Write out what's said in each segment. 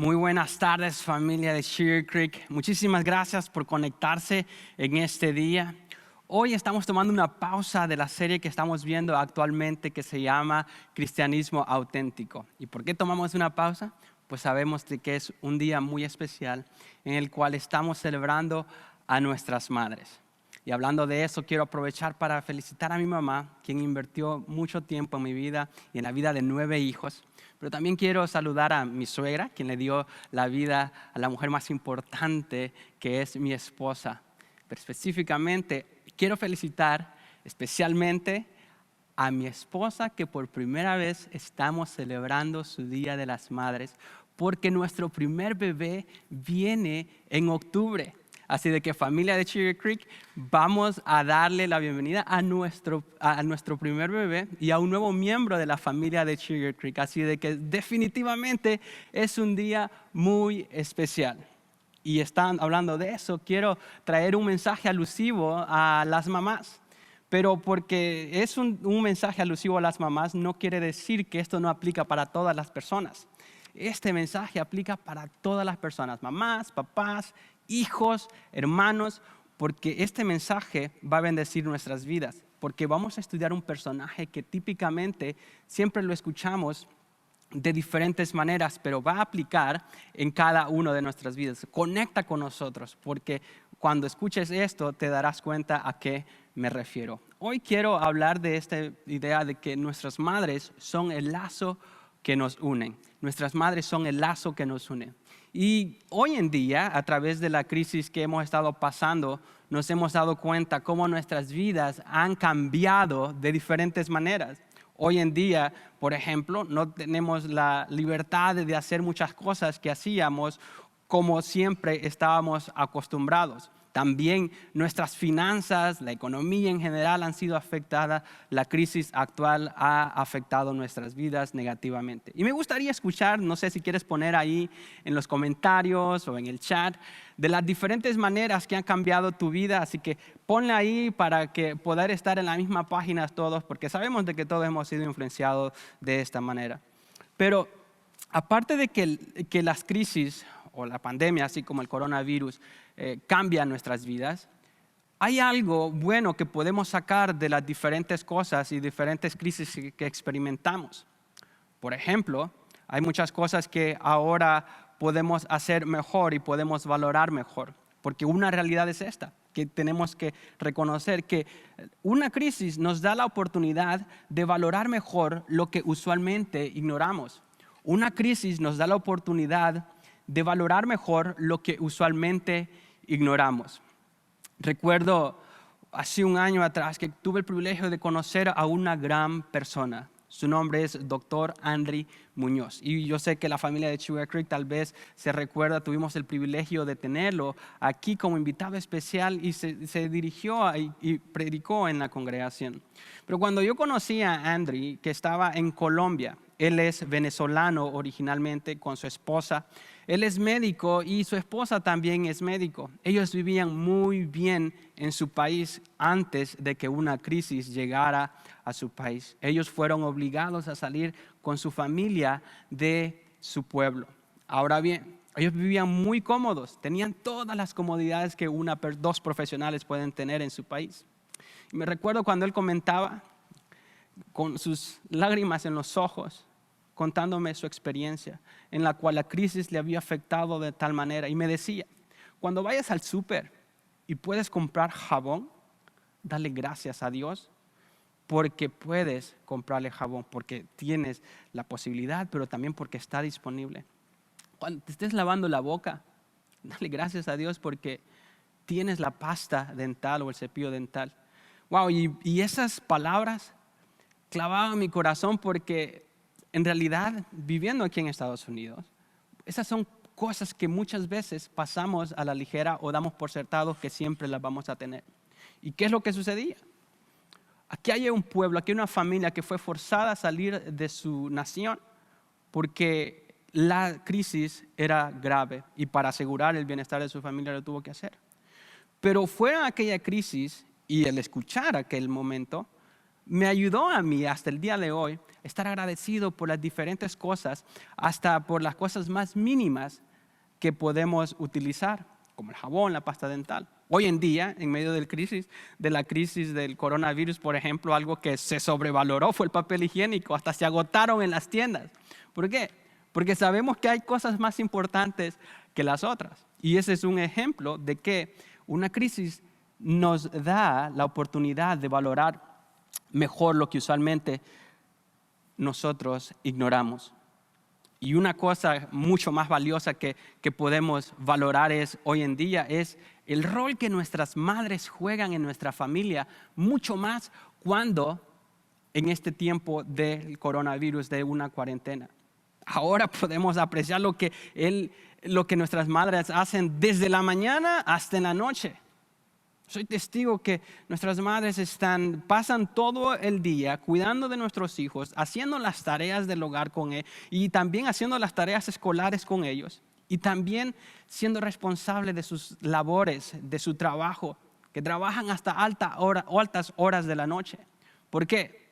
Muy buenas tardes, familia de Sugar Creek. Muchísimas gracias por conectarse en este día. Hoy estamos tomando una pausa de la serie que estamos viendo actualmente que se llama Cristianismo Auténtico. ¿Y por qué tomamos una pausa? Pues sabemos de que es un día muy especial en el cual estamos celebrando a nuestras madres. Y hablando de eso, quiero aprovechar para felicitar a mi mamá, quien invirtió mucho tiempo en mi vida y en la vida de 9 hijos. Pero también quiero saludar a mi suegra, quien le dio la vida a la mujer más importante, que es mi esposa. Pero específicamente, quiero felicitar especialmente a mi esposa, que por primera vez estamos celebrando su Día de las Madres, porque nuestro primer bebé viene en octubre. Así de que, familia de Sugar Creek, vamos a darle la bienvenida a nuestro primer bebé y a un nuevo miembro de la familia de Sugar Creek. Así de que definitivamente es un día muy especial. Y están hablando de eso, quiero traer un mensaje alusivo a las mamás. Pero porque es un mensaje alusivo a las mamás, no quiere decir que esto no aplica para todas las personas. Este mensaje aplica para todas las personas, mamás, papás, hijos, hermanos, porque este mensaje va a bendecir nuestras vidas, porque vamos a estudiar un personaje que típicamente siempre lo escuchamos de diferentes maneras, pero va a aplicar en cada una de nuestras vidas. Conecta con nosotros, porque cuando escuches esto te darás cuenta a qué me refiero. Hoy quiero hablar de esta idea de que nuestras madres son el lazo que nos unen. Nuestras madres son el lazo que nos une. Y hoy en día, a través de la crisis que hemos estado pasando, nos hemos dado cuenta cómo nuestras vidas han cambiado de diferentes maneras. Hoy en día, por ejemplo, no tenemos la libertad de hacer muchas cosas que hacíamos como siempre estábamos acostumbrados. También nuestras finanzas, la economía en general han sido afectadas. La crisis actual ha afectado nuestras vidas negativamente. Y me gustaría escuchar, no sé si quieres poner ahí en los comentarios o en el chat, de las diferentes maneras que han cambiado tu vida. Así que ponle ahí para que poder estar en la misma página todos, porque sabemos de que todos hemos sido influenciados de esta manera. Pero aparte de que las crisis o la pandemia, así como el coronavirus, cambian nuestras vidas, hay algo bueno que podemos sacar de las diferentes cosas y diferentes crisis que experimentamos. Por ejemplo, hay muchas cosas que ahora podemos hacer mejor y podemos valorar mejor, porque una realidad es esta, que tenemos que reconocer que una crisis nos da la oportunidad de valorar mejor lo que usualmente ignoramos. Una crisis nos da la oportunidad de valorar mejor lo que usualmente ignoramos. Recuerdo hace un año atrás que tuve el privilegio de conocer a una gran persona. Su nombre es Dr. Henry Muñoz. Y yo sé que la familia de Sugar Creek tal vez se recuerda, tuvimos el privilegio de tenerlo aquí como invitado especial y se dirigió y predicó en la congregación. Pero cuando yo conocí a Henry, que estaba en Colombia, él es venezolano originalmente con su esposa. Él es médico y su esposa también es médico. Ellos vivían muy bien en su país antes de que una crisis llegara a su país. Ellos fueron obligados a salir con su familia de su pueblo. Ahora bien, ellos vivían muy cómodos, tenían todas las comodidades que dos profesionales pueden tener en su país. Y me recuerdo cuando él comentaba con sus lágrimas en los ojos, contándome su experiencia en la cual la crisis le había afectado de tal manera. Y me decía, cuando vayas al súper y puedes comprar jabón, dale gracias a Dios porque puedes comprarle jabón, porque tienes la posibilidad, pero también porque está disponible. Cuando te estés lavando la boca, dale gracias a Dios porque tienes la pasta dental o el cepillo dental. Wow, y esas palabras clavaban mi corazón porque en realidad, viviendo aquí en Estados Unidos, esas son cosas que muchas veces pasamos a la ligera o damos por sentado que siempre las vamos a tener. ¿Y qué es lo que sucedía? Aquí hay un pueblo, aquí hay una familia que fue forzada a salir de su nación porque la crisis era grave y para asegurar el bienestar de su familia lo tuvo que hacer. Pero fuera de aquella crisis y el escuchar aquel momento, me ayudó a mí hasta el día de hoy estar agradecido por las diferentes cosas, hasta por las cosas más mínimas que podemos utilizar, como el jabón, la pasta dental. Hoy en día, en medio de la crisis del coronavirus, por ejemplo, algo que se sobrevaloró fue el papel higiénico, hasta se agotaron en las tiendas. ¿Por qué? Porque sabemos que hay cosas más importantes que las otras. Y ese es un ejemplo de que una crisis nos da la oportunidad de valorar mejor lo que usualmente nosotros ignoramos. Y una cosa mucho más valiosa que podemos valorar hoy en día es el rol que nuestras madres juegan en nuestra familia, mucho más cuando en este tiempo del coronavirus, de una cuarentena. Ahora podemos apreciar lo que nuestras madres hacen desde la mañana hasta en la noche. Soy testigo que nuestras madres pasan todo el día cuidando de nuestros hijos, haciendo las tareas del hogar con ellos y también haciendo las tareas escolares con ellos y también siendo responsables de sus labores, de su trabajo, que trabajan hasta altas horas de la noche. ¿Por qué?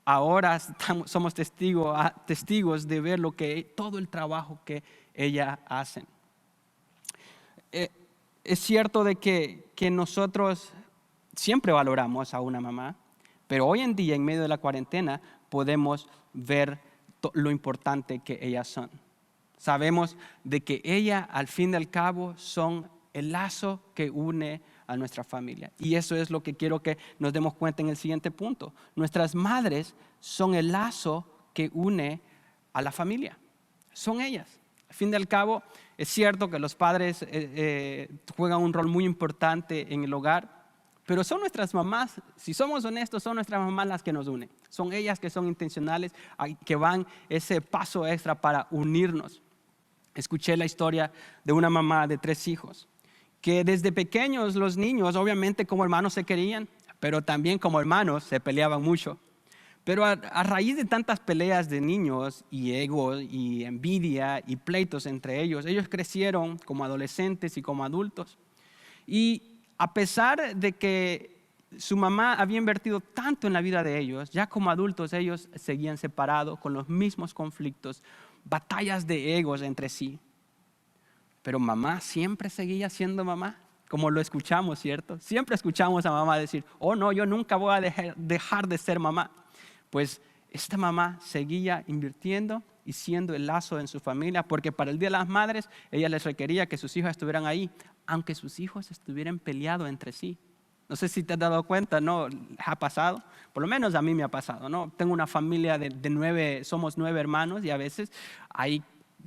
Ahora somos testigos de ver todo el trabajo que ellas hacen. Es cierto de que nosotros siempre valoramos a una mamá, pero hoy en día, en medio de la cuarentena, podemos ver lo importante que ellas son. Sabemos de que ellas, al fin y al cabo, son el lazo que une a nuestra familia. Y eso es lo que quiero que nos demos cuenta en el siguiente punto. Nuestras madres son el lazo que une a la familia. Son ellas. Al fin y al cabo, es cierto que los padres juegan un rol muy importante en el hogar, pero son nuestras mamás, si somos honestos, son nuestras mamás las que nos unen. Son ellas que son intencionales, que van ese paso extra para unirnos. Escuché la historia de una mamá de 3 hijos, que desde pequeños los niños, obviamente como hermanos se querían, pero también como hermanos se peleaban mucho. Pero a raíz de tantas peleas de niños y ego y envidia y pleitos entre ellos crecieron como adolescentes y como adultos. Y a pesar de que su mamá había invertido tanto en la vida de ellos, ya como adultos ellos seguían separados con los mismos conflictos, batallas de egos entre sí. Pero mamá siempre seguía siendo mamá, como lo escuchamos, ¿cierto? Siempre escuchamos a mamá decir, oh no, yo nunca voy a dejar de ser mamá. Pues esta mamá seguía invirtiendo y siendo el lazo en su familia, porque para el Día de las Madres ella les requería que sus hijos estuvieran ahí, aunque sus hijos estuvieran peleados entre sí. No sé si te has dado cuenta, ¿no? Ha pasado, por lo menos a mí me ha pasado, ¿no? Tengo una familia de 9, somos 9 hermanos y a veces hay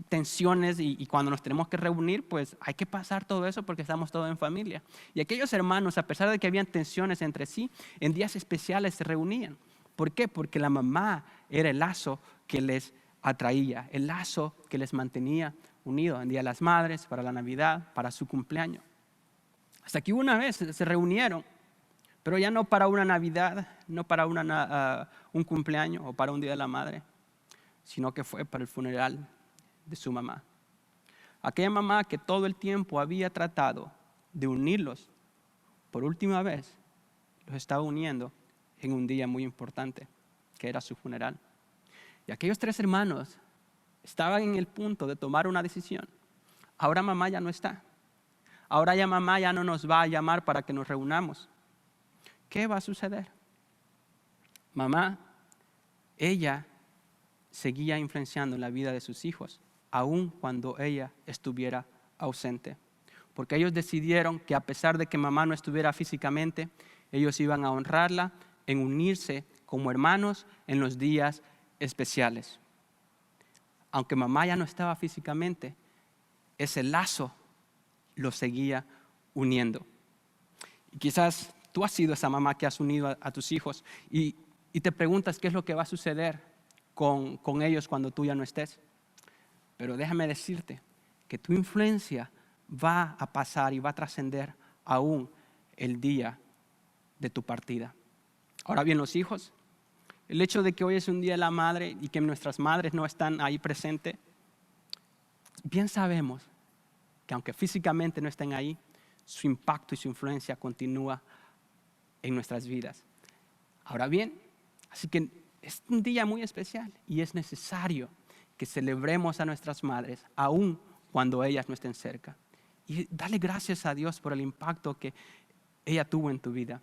tensiones y cuando nos tenemos que reunir, pues hay que pasar todo eso porque estamos todos en familia. Y aquellos hermanos, a pesar de que habían tensiones entre sí, en días especiales se reunían. ¿Por qué? Porque la mamá era el lazo que les atraía, el lazo que les mantenía unidos en Día de las Madres, para la Navidad, para su cumpleaños. Hasta que una vez se reunieron, pero ya no para una Navidad, no para un cumpleaños o para un Día de la Madre, sino que fue para el funeral de su mamá. Aquella mamá que todo el tiempo había tratado de unirlos, por última vez los estaba uniendo en un día muy importante, que era su funeral. Y aquellos 3 hermanos estaban en el punto de tomar una decisión. Ahora mamá ya no está. Ahora ya mamá ya no nos va a llamar para que nos reunamos. ¿Qué va a suceder? Mamá, ella seguía influenciando en la vida de sus hijos, aun cuando ella estuviera ausente. Porque ellos decidieron que a pesar de que mamá no estuviera físicamente, ellos iban a honrarla en unirse como hermanos en los días especiales. Aunque mamá ya no estaba físicamente, ese lazo lo seguía uniendo. Y quizás tú has sido esa mamá que has unido a tus hijos y te preguntas qué es lo que va a suceder con ellos cuando tú ya no estés. Pero déjame decirte que tu influencia va a pasar y va a trascender aún el día de tu partida. Ahora bien, los hijos, el hecho de que hoy es un día de la madre y que nuestras madres no están ahí presentes, bien sabemos que aunque físicamente no estén ahí, su impacto y su influencia continúa en nuestras vidas. Ahora bien, así que Es un día muy especial y es necesario que celebremos a nuestras madres, aun cuando ellas no estén cerca. Y dale gracias a Dios por el impacto que ella tuvo en tu vida.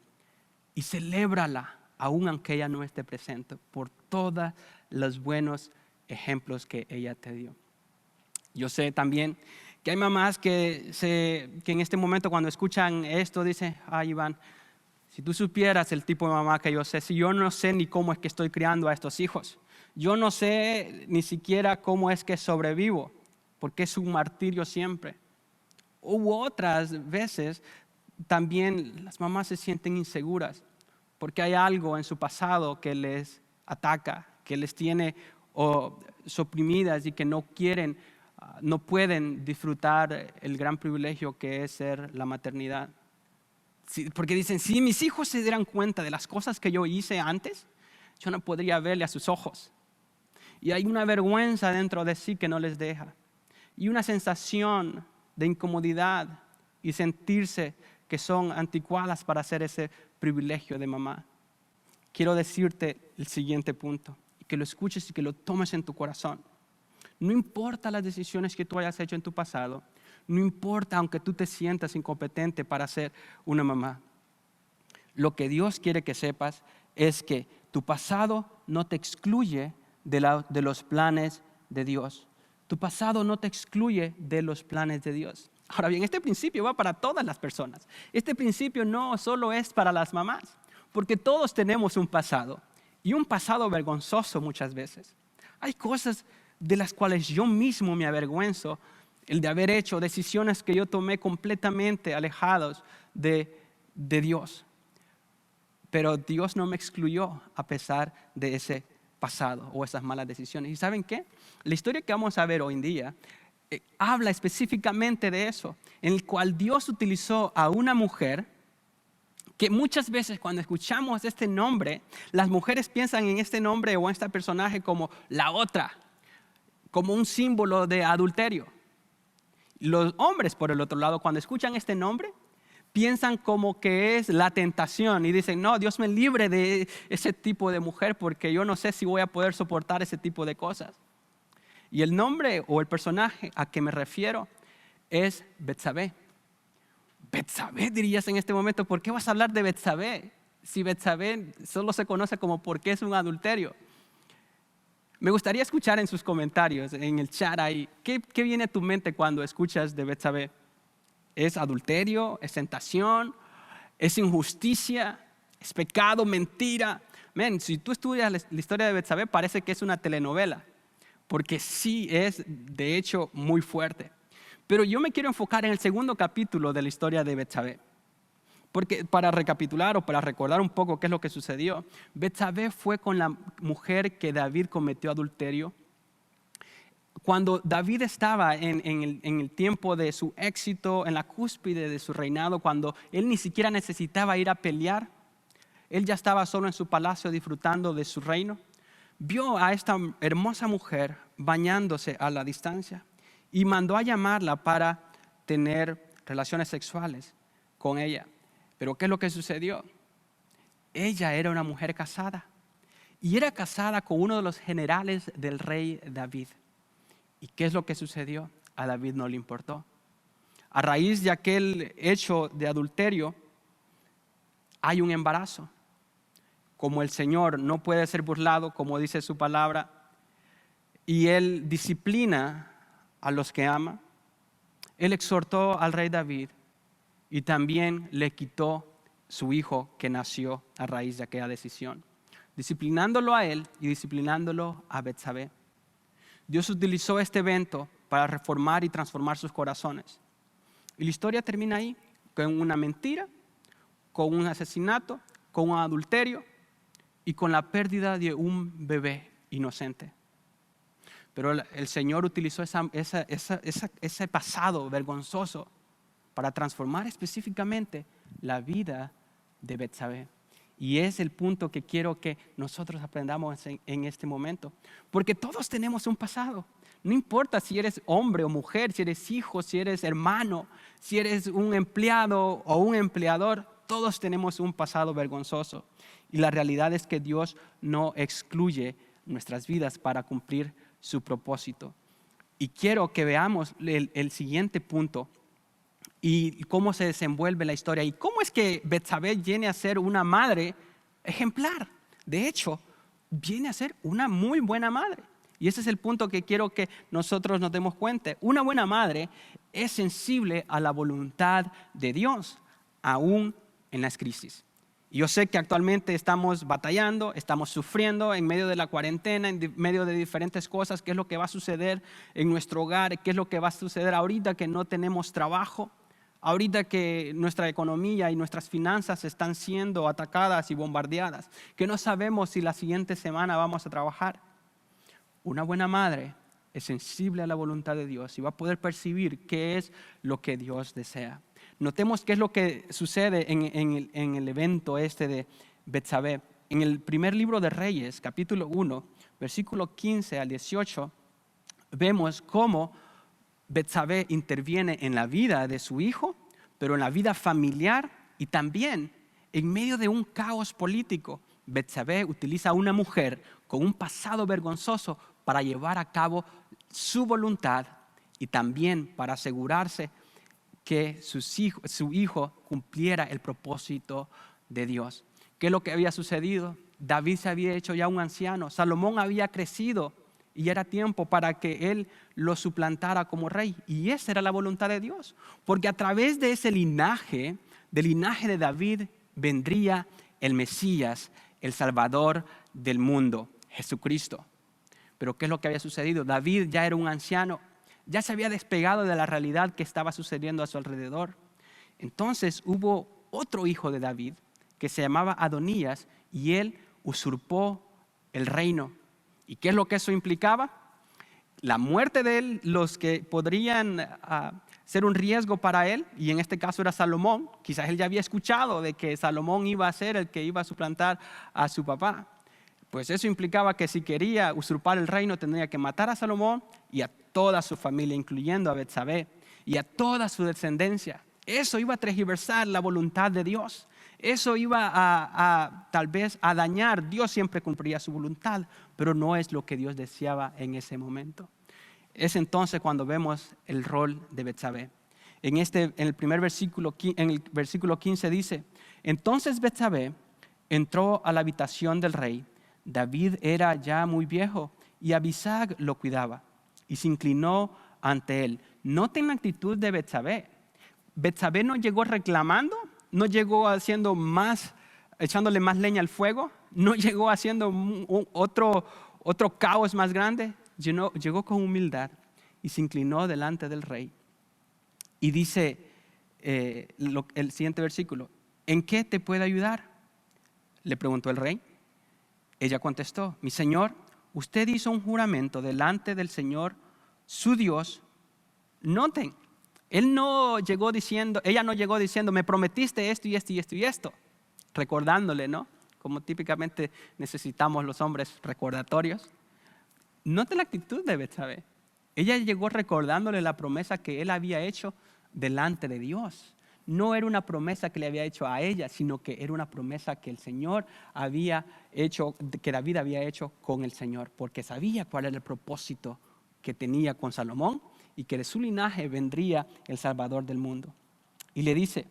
Y celébrala, aun aunque ella no esté presente, por todos los buenos ejemplos que ella te dio. Yo sé también que hay mamás que en este momento cuando escuchan esto dicen, ay Iván, si tú supieras el tipo de mamá que yo sé, si yo no sé ni cómo es que estoy criando a estos hijos, yo no sé ni siquiera cómo es que sobrevivo, porque es un martirio siempre. Hubo otras veces también las mamás se sienten inseguras, porque hay algo en su pasado que les ataca, que les tiene suprimidas y que no quieren, no pueden disfrutar el gran privilegio que es ser la maternidad. Sí, porque dicen, si mis hijos se dieran cuenta de las cosas que yo hice antes, yo no podría verle a sus ojos. Y hay una vergüenza dentro de sí que no les deja. Y una sensación de incomodidad y sentirse que son anticuadas para hacer ese privilegio de mamá. Quiero decirte el siguiente punto, y que lo escuches y que lo tomes en tu corazón. No importa las decisiones que tú hayas hecho en tu pasado, no importa aunque tú te sientas incompetente para ser una mamá. Lo que Dios quiere que sepas es que tu pasado no te excluye de los planes de Dios. Tu pasado no te excluye de los planes de Dios. Ahora bien, este principio va para todas las personas. Este principio no solo es para las mamás, porque todos tenemos un pasado, y un pasado vergonzoso muchas veces. Hay cosas de las cuales yo mismo me avergüenzo, el de haber hecho decisiones que yo tomé completamente alejados de Dios. Pero Dios no me excluyó a pesar de ese pasado o esas malas decisiones. ¿Y saben qué? La historia que vamos a ver hoy en día habla específicamente de eso, en el cual Dios utilizó a una mujer que muchas veces cuando escuchamos este nombre, las mujeres piensan en este nombre o en este personaje como la otra, como un símbolo de adulterio. Los hombres, por el otro lado, cuando escuchan este nombre, piensan como que es la tentación y dicen, no, Dios me libre de ese tipo de mujer porque yo no sé si voy a poder soportar ese tipo de cosas. Y el nombre o el personaje a que me refiero es Betsabé. Betsabé dirías en este momento, ¿por qué vas a hablar de Betsabé? Si Betsabé solo se conoce como porque es un adulterio. Me gustaría escuchar en sus comentarios, en el chat ahí, ¿qué viene a tu mente cuando escuchas de Betsabé? ¿Es adulterio? ¿Es tentación? ¿Es injusticia? ¿Es pecado? ¿Mentira? Si tú estudias la historia de Betsabé, parece que es una telenovela, porque sí es, de hecho, muy fuerte. Pero yo me quiero enfocar en el segundo capítulo de la historia de Betsabé. Porque para recapitular o para recordar un poco qué es lo que sucedió, Betsabé fue con la mujer que David cometió adulterio. Cuando David estaba en el tiempo de su éxito, en la cúspide de su reinado, cuando él ni siquiera necesitaba ir a pelear, él ya estaba solo en su palacio disfrutando de su reino, vio a esta hermosa mujer bañándose a la distancia y mandó a llamarla para tener relaciones sexuales con ella. Pero ¿qué es lo que sucedió? Ella era una mujer casada y era casada con uno de los generales del rey David. ¿Y qué es lo que sucedió? A David no le importó. A raíz de aquel hecho de adulterio, hay un embarazo. Como el Señor no puede ser burlado, como dice su palabra, y Él disciplina a los que ama, Él exhortó al rey David y también le quitó su hijo que nació a raíz de aquella decisión, disciplinándolo a él y disciplinándolo a Betsabé. Dios utilizó este evento para reformar y transformar sus corazones. Y la historia termina ahí, con una mentira, con un asesinato, con un adulterio y con la pérdida de un bebé inocente. Pero el Señor utilizó ese pasado vergonzoso para transformar específicamente la vida de Betsabé. Y es el punto que quiero que nosotros aprendamos en este momento. Porque todos tenemos un pasado. No importa si eres hombre o mujer, si eres hijo, si eres hermano, si eres un empleado o un empleador, todos tenemos un pasado vergonzoso. Y la realidad es que Dios no excluye nuestras vidas para cumplir su propósito. Y quiero que veamos el siguiente punto y cómo se desenvuelve la historia y cómo es que Betsabé viene a ser una madre ejemplar. De hecho, viene a ser una muy buena madre. Y ese es el punto que quiero que nosotros nos demos cuenta. Una buena madre es sensible a la voluntad de Dios, aún en las crisis. Y yo sé que actualmente estamos batallando, estamos sufriendo en medio de la cuarentena, en medio de diferentes cosas, qué es lo que va a suceder en nuestro hogar, qué es lo que va a suceder ahorita que no tenemos trabajo, ahorita que nuestra economía y nuestras finanzas están siendo atacadas y bombardeadas, que no sabemos si la siguiente semana vamos a trabajar. Una buena madre es sensible a la voluntad de Dios y va a poder percibir qué es lo que Dios desea. Notemos qué es lo que sucede en el evento este de Betsabé. En el primer libro de Reyes, capítulo 1, versículo 15 al 18, vemos cómo Betsabé interviene en la vida de su hijo, pero en la vida familiar y también en medio de un caos político. Betsabé utiliza a una mujer con un pasado vergonzoso para llevar a cabo su voluntad y también para asegurarse que su hijo cumpliera el propósito de Dios. ¿Qué es lo que había sucedido? David se había hecho ya un anciano, Salomón había crecido y era tiempo para que él lo suplantara como rey. Y esa era la voluntad de Dios, porque a través de ese linaje, del linaje de David, vendría el Mesías, el Salvador del mundo, Jesucristo. Pero ¿qué es lo que había sucedido? David ya era un anciano, ya se había despegado de la realidad que estaba sucediendo a su alrededor. Entonces hubo otro hijo de David que se llamaba Adonías y él usurpó el reino. ¿Y qué es lo que eso implicaba? La muerte de él, los que podrían ser un riesgo para él, y en este caso era Salomón. Quizás él ya había escuchado de que Salomón iba a ser el que iba a suplantar a su papá. Pues eso implicaba que si quería usurpar el reino tendría que matar a Salomón y a toda su familia, incluyendo a Betsabé y a toda su descendencia. Eso iba a tergiversar la voluntad de Dios. Eso iba tal vez a dañar. Dios siempre cumplía su voluntad, pero no es lo que Dios deseaba en ese momento. Es entonces cuando vemos el rol de Betsabé. En el primer versículo, en el versículo 15 dice: entonces Betsabé entró a la habitación del rey. David era ya muy viejo y Abisag lo cuidaba y se inclinó ante él. Noten la actitud de Betsabé. Betsabé no llegó reclamando, no llegó haciendo más, echándole más leña al fuego, no llegó haciendo otro caos más grande. Llegó con humildad y se inclinó delante del rey. Y dice el siguiente versículo: ¿en qué te puedo ayudar?, le preguntó el rey. Ella contestó: mi señor, usted hizo un juramento delante del Señor, su Dios. Noten, ella no llegó diciendo, me prometiste esto y esto y esto y esto, recordándole, ¿no? Como típicamente necesitamos los hombres recordatorios. Noten la actitud de Betsabé. Ella llegó recordándole la promesa que él había hecho delante de Dios. No era una promesa que le había hecho a ella, sino que era una promesa que el Señor había hecho, que David había hecho con el Señor, porque sabía cuál era el propósito que tenía con Salomón y que de su linaje vendría el Salvador del mundo. Y le dice,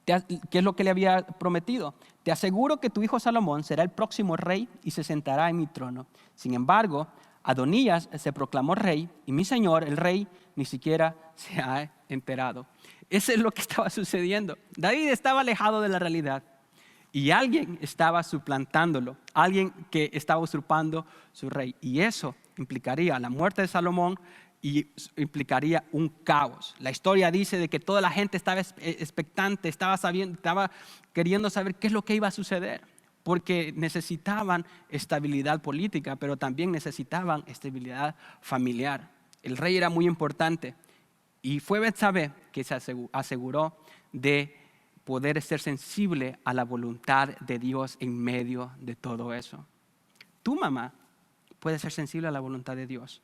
¿qué es lo que le había prometido? Te aseguro que tu hijo Salomón será el próximo rey y se sentará en mi trono. Sin embargo, Adonías se proclamó rey y mi señor, el rey, ni siquiera se ha enterado. Eso es lo que estaba sucediendo. David estaba alejado de la realidad y alguien estaba suplantándolo, alguien que estaba usurpando su rey. Y eso implicaría la muerte de Salomón y implicaría un caos. La historia dice de que toda la gente estaba expectante, estaba queriendo saber qué es lo que iba a suceder, porque necesitaban estabilidad política, pero también necesitaban estabilidad familiar. El rey era muy importante. Y fue Betsabé que se aseguró de poder ser sensible a la voluntad de Dios en medio de todo eso. Tu mamá puede ser sensible a la voluntad de Dios.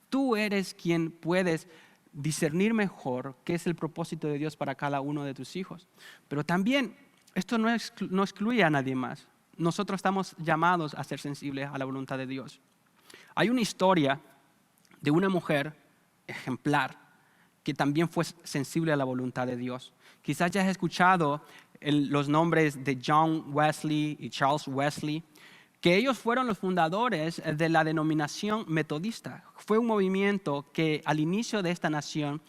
Tú eres quien puedes discernir mejor qué es el propósito de Dios para cada uno de tus hijos. Pero también esto no excluye a nadie más. Nosotros estamos llamados a ser sensibles a la voluntad de Dios. Hay una historia de una mujer ejemplar que también fue sensible a la voluntad de Dios. Quizás ya has escuchado los nombres de John Wesley y Charles Wesley, que ellos fueron los fundadores de la denominación metodista. Fue un movimiento que al inicio de esta nación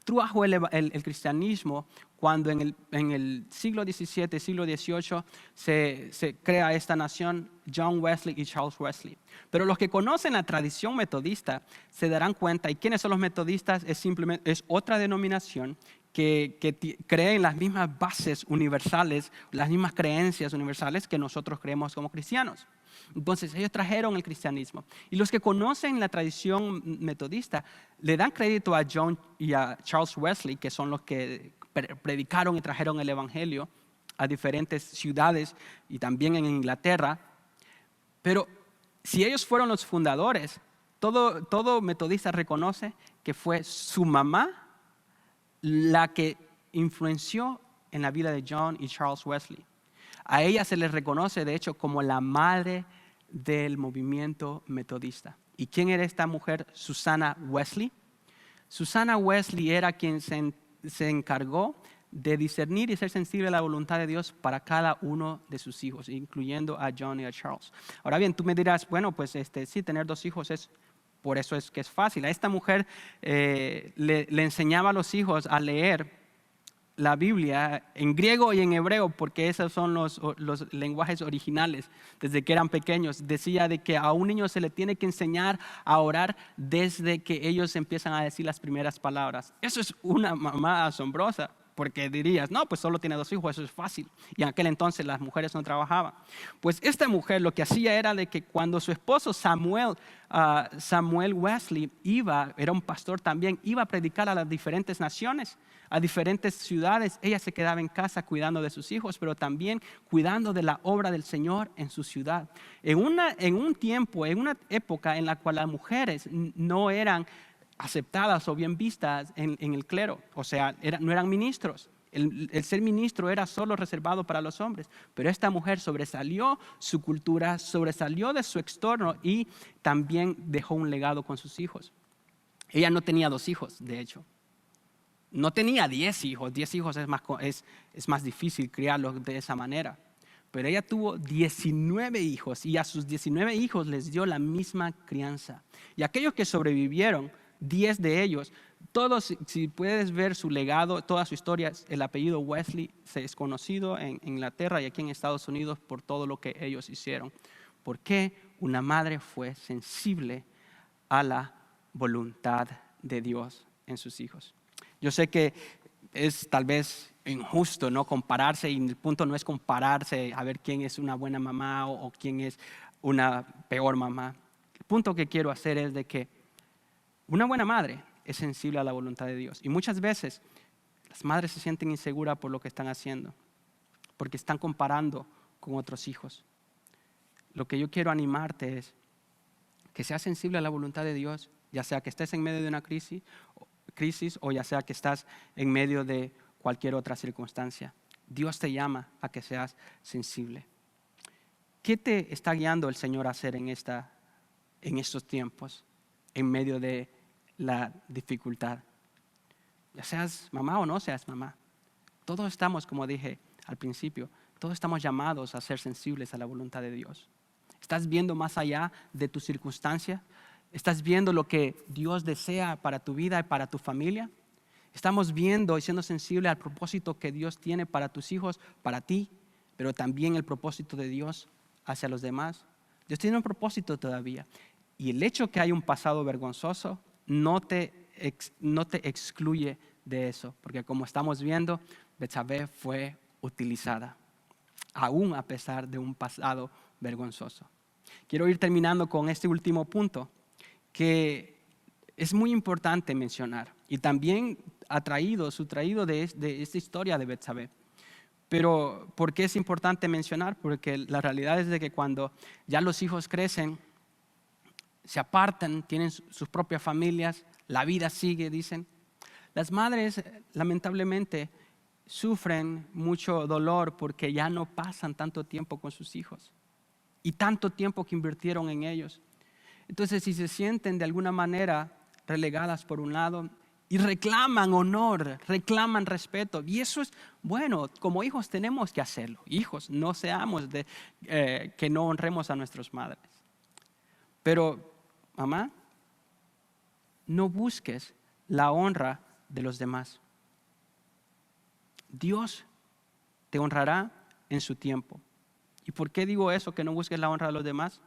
trajo el cristianismo cuando en el siglo XVII, siglo XVIII se crea esta nación, John Wesley y Charles Wesley. Pero los que conocen la tradición metodista se darán cuenta, ¿y quiénes son los metodistas? Es otra denominación que cree en las mismas bases universales, las mismas creencias universales que nosotros creemos como cristianos. Entonces ellos trajeron el cristianismo. Y los que conocen la tradición metodista le dan crédito a John y a Charles Wesley, que son los que predicaron y trajeron el evangelio a diferentes ciudades y también en Inglaterra. Pero si ellos fueron los fundadores, todo metodista reconoce que fue su mamá la que influenció en la vida de John y Charles Wesley. A ella se les reconoce, de hecho, como la madre del movimiento metodista. ¿Y quién era esta mujer? Susanna Wesley. Susanna Wesley era quien se encargó de discernir y ser sensible a la voluntad de Dios para cada uno de sus hijos, incluyendo a John y a Charles. Ahora bien, tú me dirás, bueno, pues sí, tener 2 hijos por eso es que es fácil. A esta mujer le enseñaba a los hijos a leer la Biblia en griego y en hebreo, porque esos son los lenguajes originales desde que eran pequeños. Decía de que a un niño se le tiene que enseñar a orar desde que ellos empiezan a decir las primeras palabras. Eso es una mamá asombrosa, porque dirías, no, pues solo tiene 2 hijos, eso es fácil. Y en aquel entonces las mujeres no trabajaban. Pues esta mujer lo que hacía era de que cuando su esposo Samuel Wesley era un pastor también, iba a predicar a las diferentes naciones, a diferentes ciudades, ella se quedaba en casa cuidando de sus hijos, pero también cuidando de la obra del Señor en su ciudad. En un tiempo, en una época en la cual las mujeres no eran aceptadas o bien vistas en el clero, o sea, no eran ministros. El ser ministro era solo reservado para los hombres, pero esta mujer sobresalió su cultura, sobresalió de su entorno y también dejó un legado con sus hijos. Ella no tenía 2 hijos, de hecho. No tenía 10 hijos. 10 hijos es más difícil criarlos de esa manera. Pero ella tuvo 19 hijos y a sus 19 hijos les dio la misma crianza. Y aquellos que sobrevivieron, 10 de ellos, todos, si puedes ver su legado, toda su historia, el apellido Wesley es conocido en Inglaterra y aquí en Estados Unidos por todo lo que ellos hicieron. ¿Por qué? Una madre fue sensible a la voluntad de Dios en sus hijos. Yo sé que es tal vez injusto no compararse, y el punto no es compararse a ver quién es una buena mamá o quién es una peor mamá. El punto que quiero hacer es de que una buena madre es sensible a la voluntad de Dios. Y muchas veces las madres se sienten inseguras por lo que están haciendo, porque están comparando con otros hijos. Lo que yo quiero animarte es que seas sensible a la voluntad de Dios, ya sea que estés en medio de una crisis o ya sea que estás en medio de cualquier otra circunstancia. Dios te llama a que seas sensible. ¿Qué te está guiando el Señor a hacer en estos tiempos, en medio de la dificultad? Ya seas mamá o no seas mamá. Todos estamos, como dije al principio, todos estamos llamados a ser sensibles a la voluntad de Dios. ¿Estás viendo más allá de tu circunstancia? ¿Estás viendo lo que Dios desea para tu vida y para tu familia? Estamos viendo y siendo sensibles al propósito que Dios tiene para tus hijos, para ti, pero también el propósito de Dios hacia los demás. Dios tiene un propósito todavía. Y el hecho que hay un pasado vergonzoso no te excluye de eso, porque como estamos viendo, Betsabé fue utilizada, aún a pesar de un pasado vergonzoso. Quiero ir terminando con este último punto, que es muy importante mencionar, y también su traído de esta historia de Betsabé. Pero ¿por qué es importante mencionar? Porque la realidad es de que cuando ya los hijos crecen, se apartan, tienen sus propias familias, la vida sigue, dicen. Las madres, lamentablemente, sufren mucho dolor porque ya no pasan tanto tiempo con sus hijos y tanto tiempo que invirtieron en ellos. Entonces, si se sienten de alguna manera relegadas por un lado y reclaman honor, reclaman respeto, y eso es bueno, como hijos tenemos que hacerlo. Hijos, no seamos que no honremos a nuestras madres. Pero, mamá, no busques la honra de los demás. Dios te honrará en su tiempo. ¿Y por qué digo eso, que no busques la honra de los demás?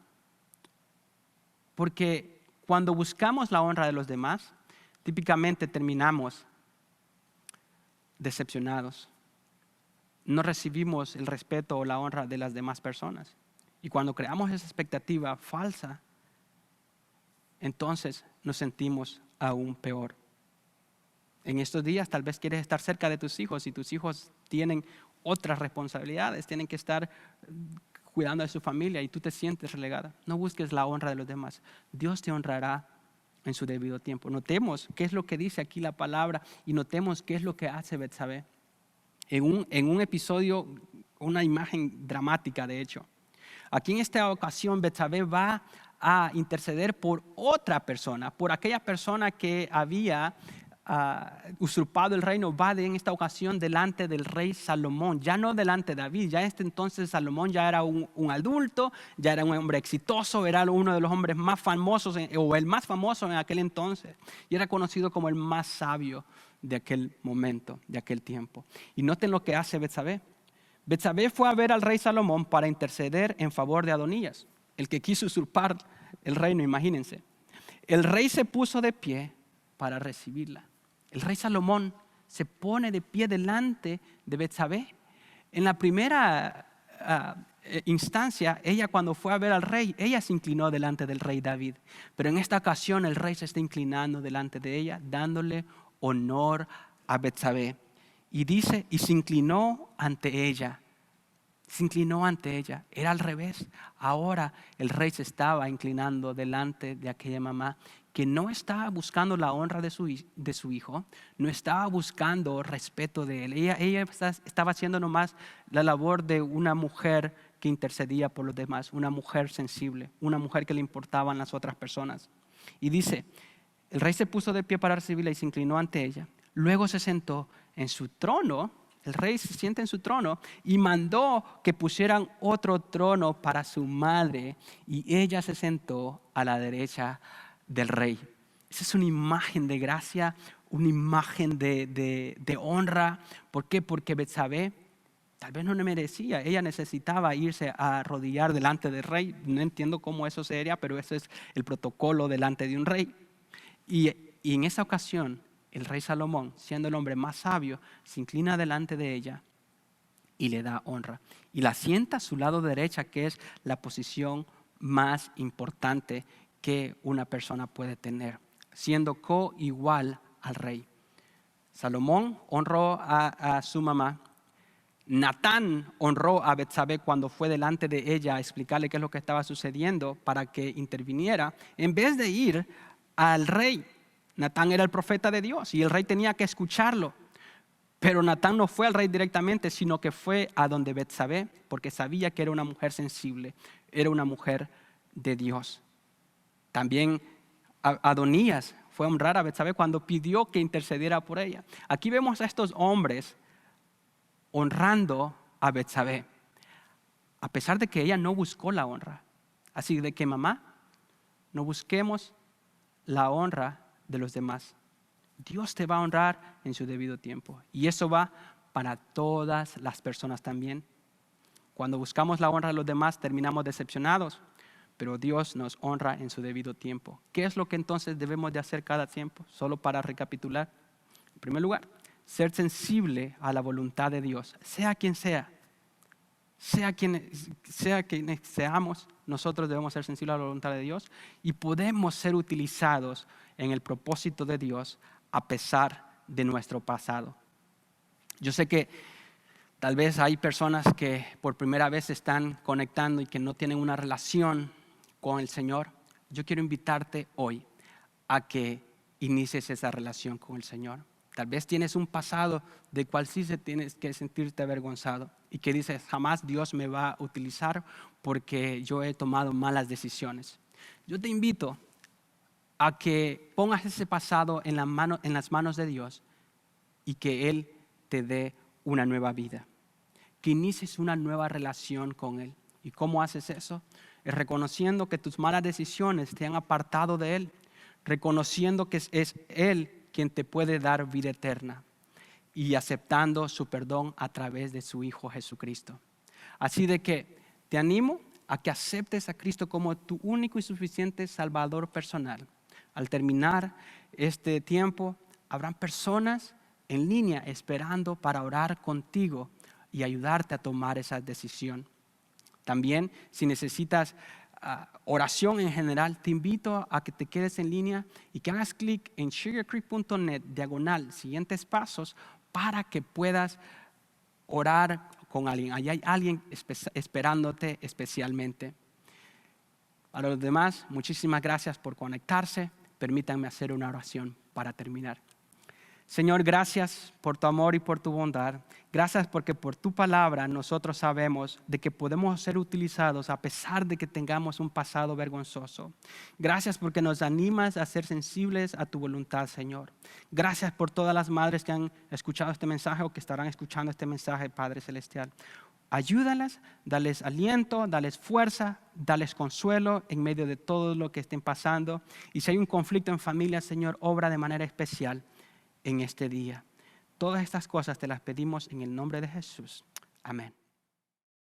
Porque cuando buscamos la honra de los demás, típicamente terminamos decepcionados. No recibimos el respeto o la honra de las demás personas. Y cuando creamos esa expectativa falsa, entonces nos sentimos aún peor. En estos días tal vez quieres estar cerca de tus hijos y tus hijos tienen otras responsabilidades, tienen que estar cuidando de su familia y tú te sientes relegada. No busques la honra de los demás. Dios te honrará en su debido tiempo. Notemos qué es lo que dice aquí la palabra y notemos qué es lo que hace Betsabé. En un episodio, una imagen dramática de hecho. Aquí en esta ocasión Betsabé va a interceder por otra persona, por aquella persona que había usurpado el reino. Va en esta ocasión delante del rey Salomón, ya no delante de David. Ya entonces Salomón ya era un adulto, ya era un hombre exitoso, era uno de los hombres más famosos o el más famoso en aquel entonces y era conocido como el más sabio de aquel momento, de aquel tiempo. Y noten lo que hace Betsabé. Betsabé fue a ver al rey Salomón para interceder en favor de Adonías, el que quiso usurpar el reino, imagínense. El rey se puso de pie para recibirla. El rey Salomón se pone de pie delante de Betsabé. En la primera instancia, ella cuando fue a ver al rey, ella se inclinó delante del rey David. Pero en esta ocasión el rey se está inclinando delante de ella, dándole honor a Betsabé. Y dice, y se inclinó ante ella. Se inclinó ante ella. Era al revés. Ahora el rey se estaba inclinando delante de aquella mamá que no estaba buscando la honra de su hijo, no estaba buscando respeto de él. Ella estaba haciendo nomás la labor de una mujer que intercedía por los demás, una mujer sensible, una mujer que le importaban las otras personas. Y dice, el rey se puso de pie para recibirla y se inclinó ante ella. Luego se sentó en su trono. El rey se sienta en su trono y mandó que pusieran otro trono para su madre y ella se sentó a la derecha del rey. Esa es una imagen de gracia, una imagen de honra. ¿Por qué? Porque Betsabé tal vez no le merecía. Ella necesitaba irse a arrodillar delante del rey. No entiendo cómo eso sería, pero ese es el protocolo delante de un rey. Y en esa ocasión, el rey Salomón, siendo el hombre más sabio, se inclina delante de ella y le da honra. Y la sienta a su lado derecha, que es la posición más importante que una persona puede tener, siendo coigual al rey. Salomón honró a su mamá. Natán honró a Betsabé cuando fue delante de ella a explicarle qué es lo que estaba sucediendo para que interviniera, en vez de ir al rey. Natán era el profeta de Dios y el rey tenía que escucharlo. Pero Natán no fue al rey directamente, sino que fue a donde Betsabé, porque sabía que era una mujer sensible, era una mujer de Dios. También Adonías fue a honrar a Betsabé cuando pidió que intercediera por ella. Aquí vemos a estos hombres honrando a Betsabé, a pesar de que ella no buscó la honra. Así de que, mamá, no busquemos la honra de los demás. Dios te va a honrar en su debido tiempo. Y eso va para todas las personas también. Cuando buscamos la honra de los demás, terminamos decepcionados, pero Dios nos honra en su debido tiempo. ¿Qué es lo que entonces debemos de hacer cada tiempo? Solo para recapitular. En primer lugar, ser sensible a la voluntad de Dios, sea quien sea. Sea quienes seamos, nosotros debemos ser sensibles a la voluntad de Dios y podemos ser utilizados en el propósito de Dios a pesar de nuestro pasado. Yo sé que tal vez hay personas que por primera vez se están conectando y que no tienen una relación con el Señor. Yo quiero invitarte hoy a que inicies esa relación con el Señor. Tal vez tienes un pasado del cual sí tienes que sentirte avergonzado y que dices, jamás Dios me va a utilizar porque yo he tomado malas decisiones. Yo te invito a que pongas ese pasado en las manos de Dios y que Él te dé una nueva vida. Que inicies una nueva relación con Él. ¿Y cómo haces eso? Es reconociendo que tus malas decisiones te han apartado de Él. Reconociendo que es Él quien te puede dar vida eterna. Y aceptando su perdón a través de su Hijo Jesucristo. Así de que te animo a que aceptes a Cristo como tu único y suficiente Salvador personal. Al terminar este tiempo, habrán personas en línea esperando para orar contigo y ayudarte a tomar esa decisión. También, si necesitas oración en general, te invito a que te quedes en línea y que hagas clic en sugarcreek.net/siguientes pasos para que puedas orar con alguien. Allí hay alguien esperándote especialmente. A los demás, muchísimas gracias por conectarse. Permítanme hacer una oración para terminar. Señor, gracias por tu amor y por tu bondad. Gracias porque por tu palabra nosotros sabemos de que podemos ser utilizados a pesar de que tengamos un pasado vergonzoso. Gracias porque nos animas a ser sensibles a tu voluntad, Señor. Gracias por todas las madres que han escuchado este mensaje o que estarán escuchando este mensaje, Padre Celestial. Ayúdalas, dales aliento, dales fuerza, dales consuelo en medio de todo lo que estén pasando. Y si hay un conflicto en familia, Señor, obra de manera especial en este día. Todas estas cosas te las pedimos en el nombre de Jesús. Amén.